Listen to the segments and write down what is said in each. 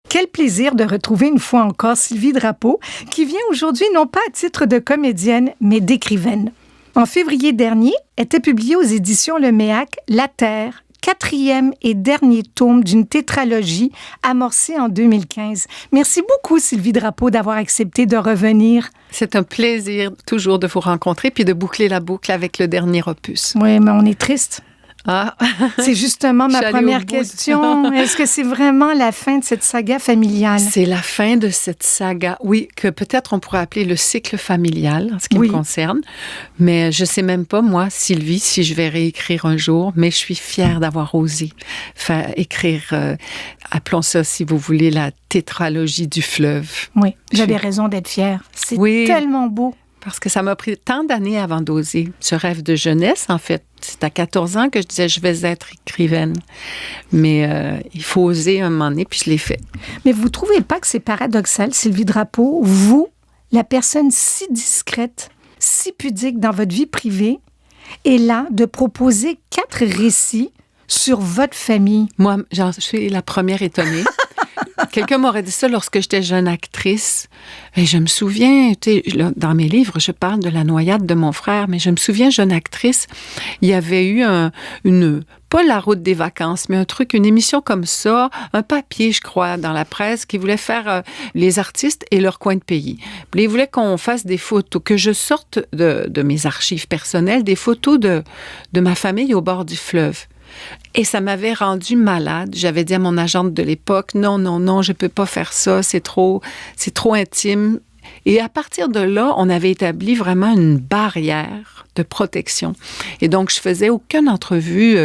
Quel plaisir de retrouver une fois encore Sylvie Drapeau, qui vient aujourd'hui non pas à titre de comédienne, mais d'écrivaine. En février dernier, était publié aux éditions Le Méac La Terre, 4e et dernier tome d'une tétralogie amorcée en 2015. Merci beaucoup, Sylvie Drapeau, d'avoir accepté de revenir. C'est un plaisir toujours de vous rencontrer puis de boucler la boucle avec le dernier opus. Oui, mais on est triste. Ah. C'est justement ma première question. Est-ce que c'est vraiment la fin de cette saga familiale? C'est la fin de cette saga, oui, que peut-être on pourrait appeler le cycle familial, en ce qui me concerne. Mais je ne sais même pas, moi, Sylvie, si je vais réécrire un jour, mais je suis fière d'avoir osé écrire, appelons ça, si vous voulez, la tétralogie du fleuve. Oui, j'avais raison d'être fière. C'est tellement beau. Parce que ça m'a pris tant d'années avant d'oser. Ce rêve de jeunesse, en fait, c'est à 14 ans que je disais je vais être écrivaine. Mais il faut oser un moment donné, puis je l'ai fait. Mais vous ne trouvez pas que c'est paradoxal, Sylvie Drapeau, vous, la personne si discrète, si pudique dans votre vie privée, est là de proposer 4 récits sur votre famille? Moi, j'en suis la première étonnée. Quelqu'un m'aurait dit ça lorsque j'étais jeune actrice. Et je me souviens, dans mes livres, je parle de la noyade de mon frère, mais je me souviens, jeune actrice, il y avait eu pas la route des vacances, mais une émission comme ça, un papier, je crois, dans la presse, qui voulait faire les artistes et leur coin de pays. Puis ils voulaient qu'on fasse des photos, que je sorte de mes archives personnelles, des photos de ma famille au bord du fleuve. Et ça m'avait rendue malade. J'avais dit à mon agente de l'époque, non, je peux pas faire ça, c'est trop intime. Et à partir de là, on avait établi vraiment une barrière de protection. Et donc, je faisais aucune entrevue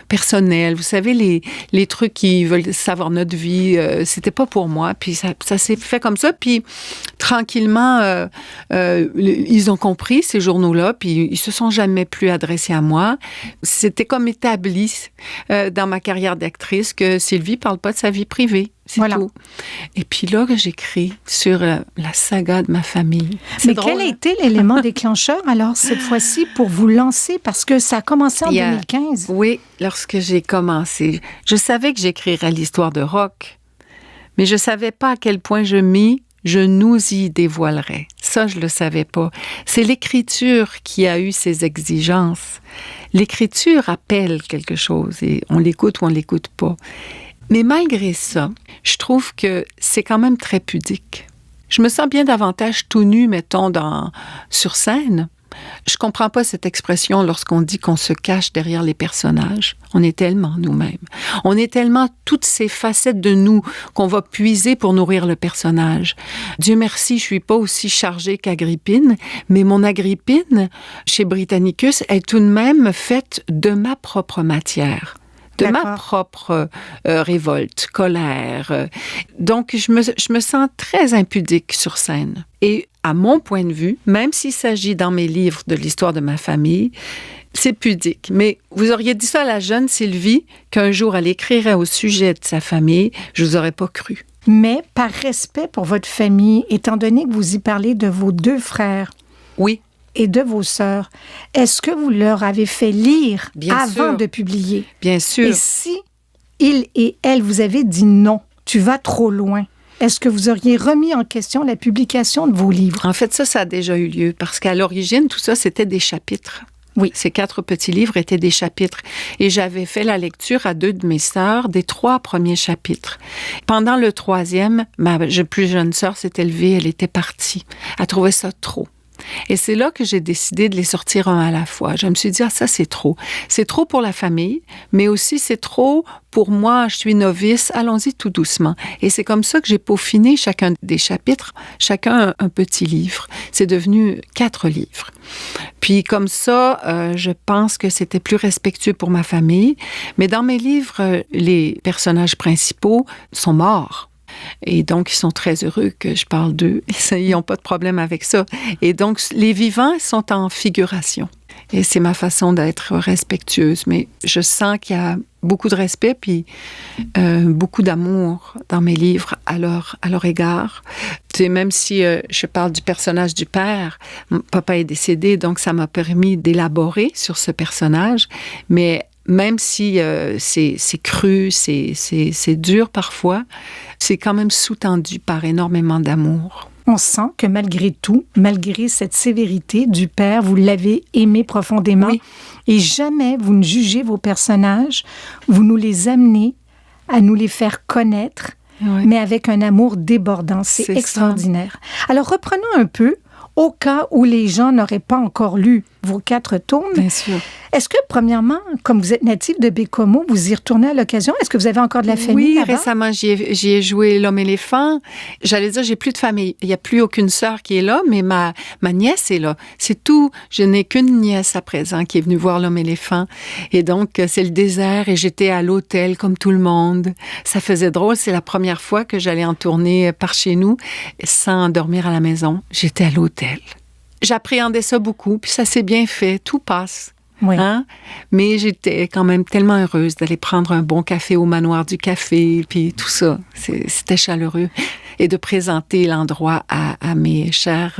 personnelle. Vous savez, les trucs qui veulent savoir notre vie, c'était pas pour moi. Puis ça s'est fait comme ça. Puis tranquillement, ils ont compris, ces journaux-là, puis ils se sont jamais plus adressés à moi. C'était comme établi dans ma carrière d'actrice que Sylvie parle pas de sa vie privée. C'est tout. Et puis là, j'écris sur la saga de ma famille. Mais quel a été l'élément déclencheur, alors, cette fois-ci, pour vous lancer? Parce que ça a commencé en 2015. Oui, lorsque j'ai commencé. Je savais que j'écrirais l'histoire de Roch, mais je savais pas à quel point je nous y dévoilerais. Ça, je le savais pas. C'est l'écriture qui a eu ses exigences. L'écriture appelle quelque chose et on l'écoute ou on l'écoute pas. Mais malgré ça, je trouve que c'est quand même très pudique. Je me sens bien davantage tout nu, mettons, sur scène. Je comprends pas cette expression lorsqu'on dit qu'on se cache derrière les personnages. On est tellement nous-mêmes. On est tellement toutes ces facettes de nous qu'on va puiser pour nourrir le personnage. Dieu merci, je suis pas aussi chargée qu'Agrippine, mais mon Agrippine, chez Britannicus, est tout de même faite de ma propre matière. De ma propre révolte, colère. Donc, je me sens très impudique sur scène. Et à mon point de vue, même s'il s'agit dans mes livres de l'histoire de ma famille, c'est pudique. Mais vous auriez dit ça à la jeune Sylvie, qu'un jour elle écrirait au sujet de sa famille, je vous aurais pas cru. Mais par respect pour votre famille, étant donné que vous y parlez de vos 2 frères. Oui. Et de vos sœurs, est-ce que vous leur avez fait lire avant de publier? Bien sûr. Et si ils et elles vous avaient dit non, tu vas trop loin, est-ce que vous auriez remis en question la publication de vos livres? En fait, ça a déjà eu lieu parce qu'à l'origine, tout ça, c'était des chapitres. Oui, ces 4 petits livres étaient des chapitres. Et j'avais fait la lecture à 2 de mes sœurs des 3 premiers chapitres. Pendant le 3e, ma plus jeune sœur s'était levée, elle était partie. Elle trouvait ça trop. Et c'est là que j'ai décidé de les sortir un à la fois. Je me suis dit, ça, c'est trop. C'est trop pour la famille, mais aussi c'est trop pour moi. Je suis novice, allons-y tout doucement. Et c'est comme ça que j'ai peaufiné chacun des chapitres, chacun un petit livre. C'est devenu 4 livres. Puis comme ça, je pense que c'était plus respectueux pour ma famille. Mais dans mes livres, les personnages principaux sont morts. Et donc, ils sont très heureux que je parle d'eux. Ils n'ont pas de problème avec ça. Et donc, les vivants sont en figuration. Et c'est ma façon d'être respectueuse. Mais je sens qu'il y a beaucoup de respect puis beaucoup d'amour dans mes livres à leur égard. Tu sais, même si je parle du personnage du père, mon papa est décédé, donc ça m'a permis d'élaborer sur ce personnage. Mais même si c'est cru, c'est dur parfois, c'est quand même sous-tendu par énormément d'amour. On sent que malgré tout, malgré cette sévérité du père, vous l'avez aimé profondément. Oui. Et jamais vous ne jugez vos personnages, vous nous les amenez à nous les faire connaître, Oui. mais avec un amour débordant. C'est extraordinaire. Alors, reprenons un peu, au cas où les gens n'auraient pas encore lu vos 4 tomes. Bien sûr. Est-ce que, premièrement, comme vous êtes natif de Bécomo, vous y retournez à l'occasion? Est-ce que vous avez encore de la famille Oui, là-bas? récemment, j'y ai joué L'Homme-éléphant. J'allais dire, j'ai plus de famille. Il n'y a plus aucune sœur qui est là, mais ma nièce est là. C'est tout. Je n'ai qu'une nièce à présent qui est venue voir L'Homme-éléphant. Et donc, c'est le désert et j'étais à l'hôtel comme tout le monde. Ça faisait drôle. C'est la première fois que j'allais en tournée par chez nous sans dormir à la maison. J'étais à l'hôtel. J'appréhendais ça beaucoup, puis ça s'est bien fait. Tout passe. Oui. Hein? Mais j'étais quand même tellement heureuse d'aller prendre un bon café au manoir du café, puis tout ça. C'était chaleureux. Et de présenter l'endroit à mes chers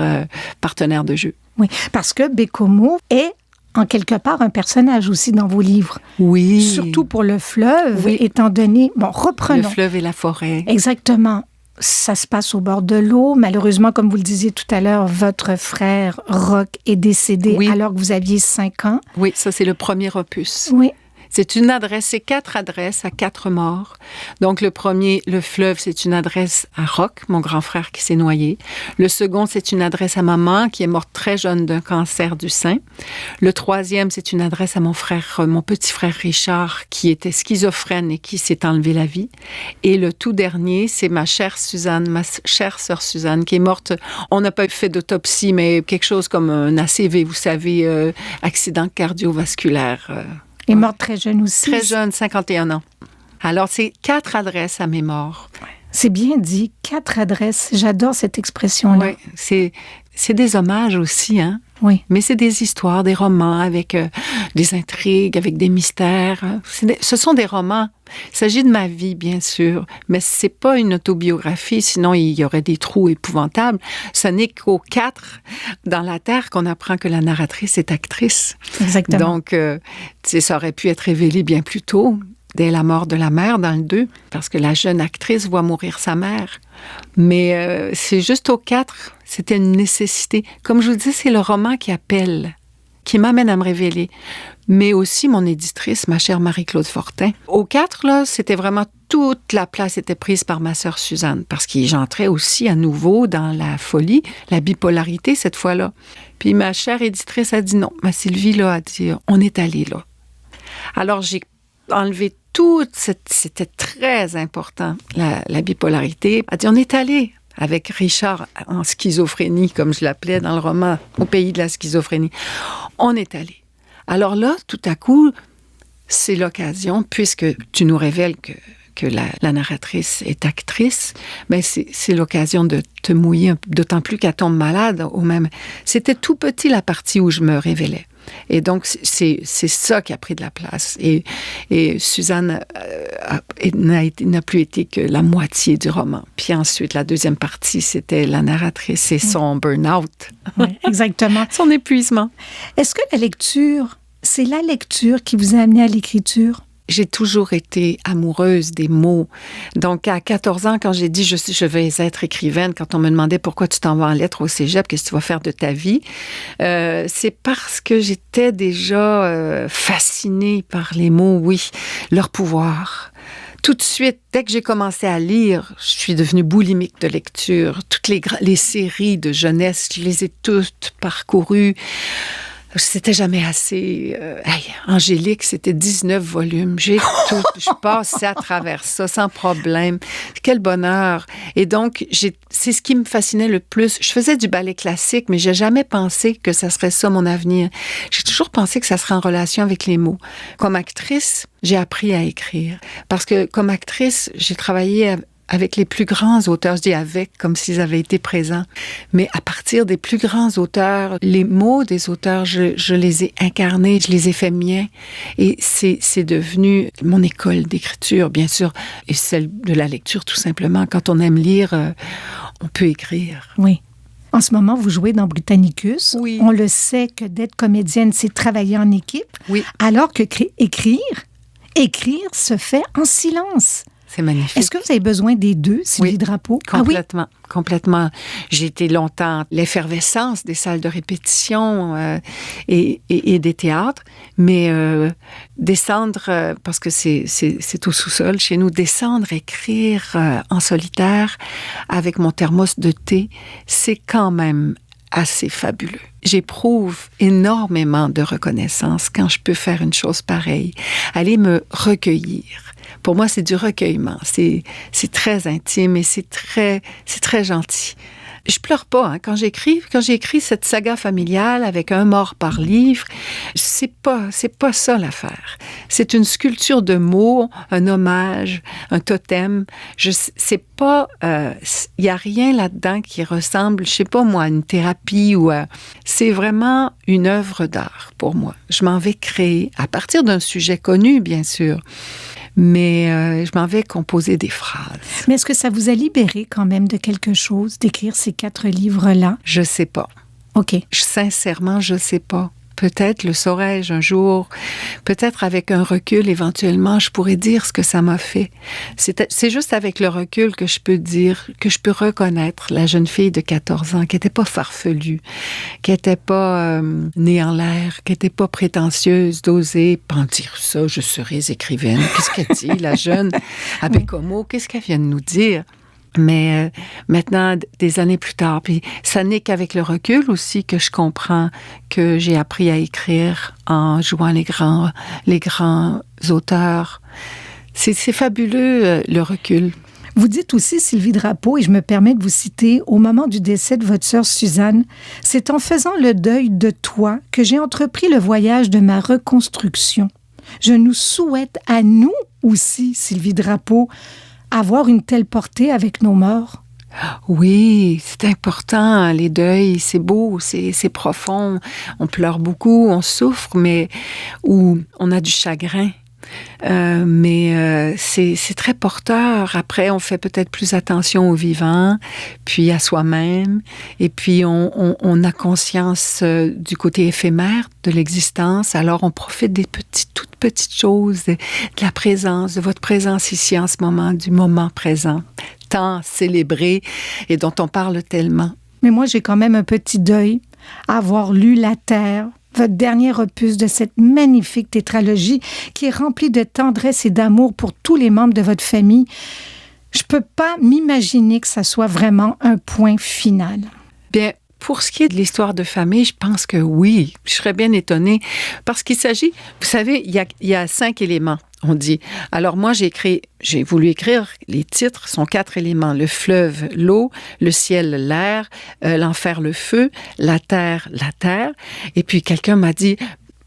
partenaires de jeu. Oui, parce que Bécomo est en quelque part un personnage aussi dans vos livres. Oui. Surtout pour le fleuve, Oui. étant donné... Bon, reprenons. Le fleuve et la forêt. Exactement. Ça se passe au bord de l'eau. Malheureusement, comme vous le disiez tout à l'heure, votre frère Roch est décédé Oui. alors que vous aviez 5 ans. Oui, ça, c'est le premier opus. Oui. C'est une adresse, c'est 4 adresses à 4 morts. Donc, le premier, le fleuve, c'est une adresse à Roch, mon grand frère qui s'est noyé. Le second, c'est une adresse à maman qui est morte très jeune d'un cancer du sein. Le troisième, c'est une adresse à mon frère, mon petit frère Richard, qui était schizophrène et qui s'est enlevé la vie. Et le tout dernier, c'est ma chère Suzanne, ma chère sœur Suzanne, qui est morte. On n'a pas fait d'autopsie, mais quelque chose comme un ACV, vous savez, accident cardiovasculaire. Et morte très jeune aussi. Très jeune, 51 ans. Alors, c'est 4 adresses à mes morts. C'est bien dit, 4 adresses. J'adore cette expression-là. Oui, c'est des hommages aussi, hein? Oui. Mais c'est des histoires, des romans avec des intrigues, avec des mystères. Ce sont des romans. Il s'agit de ma vie, bien sûr, mais c'est pas une autobiographie, sinon il y aurait des trous épouvantables. Ce n'est qu'aux 4 dans la Terre qu'on apprend que la narratrice est actrice. Exactement. Donc, ça aurait pu être révélé bien plus tôt, dès la mort de la mère dans le 2, parce que la jeune actrice voit mourir sa mère. Mais c'est juste aux 4, c'était une nécessité. Comme je vous dis, c'est le roman qui appelle, qui m'amène à me révéler. Mais aussi mon éditrice, ma chère Marie-Claude Fortin. Aux 4, là, c'était vraiment toute la place était prise par ma sœur Suzanne, parce que j'entrais aussi à nouveau dans la folie, la bipolarité cette fois-là. Puis ma chère éditrice a dit non. Ma Sylvie, là, a dit, on est allé là. Alors, j'ai enlevé c'était très important, la bipolarité. Elle a dit, on est allé avec Richard en schizophrénie, comme je l'appelais dans le roman, au pays de la schizophrénie. On est allé. Alors là, tout à coup, c'est l'occasion, puisque tu nous révèles que la narratrice est actrice, mais c'est l'occasion de te mouiller, d'autant plus qu'elle tombe malade. C'était tout petit la partie où je me révélais. Et donc, c'est ça qui a pris de la place. Et Suzanne n'a plus été que la moitié du roman. Puis ensuite, la deuxième partie, c'était la narratrice et son burn-out. Oui, exactement. Son épuisement. Est-ce que la lecture, c'est la lecture qui vous a amené à l'écriture? J'ai toujours été amoureuse des mots. Donc, à 14 ans, quand j'ai dit je vais être écrivaine, quand on me demandait pourquoi tu t'en vas en lettres au cégep, qu'est-ce que tu vas faire de ta vie, c'est parce que j'étais déjà fascinée par les mots, oui, leur pouvoir. Tout de suite, dès que j'ai commencé à lire, je suis devenue boulimique de lecture. Toutes les séries de jeunesse, je les ai toutes parcourues. C'était jamais assez. Angélique, c'était 19 volumes. J'ai tout. Je passais à travers ça sans problème. Quel bonheur. Et donc, c'est ce qui me fascinait le plus. Je faisais du ballet classique, mais j'ai jamais pensé que ça serait ça mon avenir. J'ai toujours pensé que ça serait en relation avec les mots. Comme actrice, j'ai appris à écrire. Parce que comme actrice, j'ai travaillé avec les plus grands auteurs, je dis avec, comme s'ils avaient été présents. Mais à partir des plus grands auteurs, les mots des auteurs, je les ai incarnés, je les ai fait miens. Et c'est devenu mon école d'écriture, bien sûr, et celle de la lecture, tout simplement. Quand on aime lire, on peut écrire. Oui. En ce moment, vous jouez dans Britannicus. Oui. On le sait que d'être comédienne, c'est travailler en équipe. Oui. Alors que écrire se fait en silence. C'est magnifique. Est-ce que vous avez besoin des deux, Sylvie Drapeau? Complètement, complètement. J'ai été longtemps l'effervescence des salles de répétition et des théâtres, mais descendre, parce que c'est au sous-sol chez nous, descendre, écrire en solitaire avec mon thermos de thé, c'est quand même assez fabuleux. J'éprouve énormément de reconnaissance quand je peux faire une chose pareille, aller me recueillir. Pour moi, c'est du recueillement. C'est très intime et c'est très gentil. Je pleure pas hein, quand j'écris cette saga familiale avec un mort par livre. C'est pas ça l'affaire. C'est une sculpture de mots, un hommage, un totem. C'est pas, y a rien là-dedans qui ressemble, je sais pas moi, à une thérapie ou c'est vraiment une œuvre d'art pour moi. Je m'en vais créer à partir d'un sujet connu, bien sûr. Mais je m'en vais composer des phrases. Mais est-ce que ça vous a libéré quand même de quelque chose, d'écrire ces 4 livres-là? Je sais pas. OK. Sincèrement, je sais pas. Peut-être le saurais-je un jour. Peut-être avec un recul, éventuellement, je pourrais dire ce que ça m'a fait. C'est juste avec le recul que je peux dire, que je peux reconnaître la jeune fille de 14 ans qui n'était pas farfelue, qui n'était pas née en l'air, qui n'était pas prétentieuse d'oser pas dire ça, je serais écrivaine. Qu'est-ce qu'elle dit, la jeune à Bécomo? Qu'est-ce qu'elle vient de nous dire? Mais maintenant, des années plus tard, puis ça n'est qu'avec le recul aussi que je comprends que j'ai appris à écrire en jouant les grands auteurs. C'est fabuleux, le recul. Vous dites aussi, Sylvie Drapeau, et je me permets de vous citer, au moment du décès de votre sœur Suzanne, « C'est en faisant le deuil de toi que j'ai entrepris le voyage de ma reconstruction. Je nous souhaite à nous aussi, Sylvie Drapeau, avoir une telle portée avec nos morts. » Oui, c'est important. Les deuils, c'est beau, c'est profond. On pleure beaucoup, on souffre, mais ou on a du chagrin. Mais c'est très porteur. Après, on fait peut-être plus attention aux vivants, puis à soi-même. Et puis, on a conscience du côté éphémère de l'existence. Alors, on profite des toutes petites choses, de la présence, de votre présence ici en ce moment, du moment présent, tant célébré et dont on parle tellement. Mais moi, j'ai quand même un petit deuil à avoir lu La Terre, votre dernier opus de cette magnifique tétralogie qui est remplie de tendresse et d'amour pour tous les membres de votre famille. Je peux pas m'imaginer que ça soit vraiment un point final. Bien, pour ce qui est de l'histoire de famille, je pense que oui. Je serais bien étonnée parce qu'il s'agit, vous savez, il y a 5 éléments, on dit. Alors moi, j'ai voulu écrire, les titres sont 4 éléments. Le fleuve, l'eau, le ciel, l'air, l'enfer, le feu, la terre. Et puis quelqu'un m'a dit,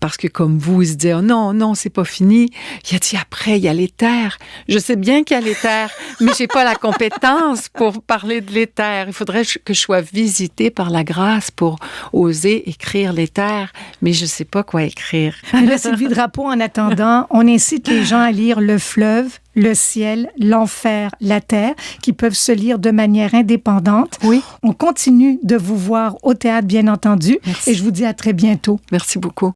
parce que comme vous, il se dit, oh non, c'est pas fini. Il a dit, après, il y a l'éther. Je sais bien qu'il y a l'éther, mais j'ai pas la compétence pour parler de l'éther. Il faudrait que je sois visitée par la grâce pour oser écrire l'éther, mais je sais pas quoi écrire. Là, Sylvie Drapeau, en attendant, on incite les gens à lire Le fleuve, le ciel, l'enfer, la terre, qui peuvent se lire de manière indépendante. Oui. On continue de vous voir au théâtre, bien entendu. Merci. Et je vous dis à très bientôt. Merci beaucoup.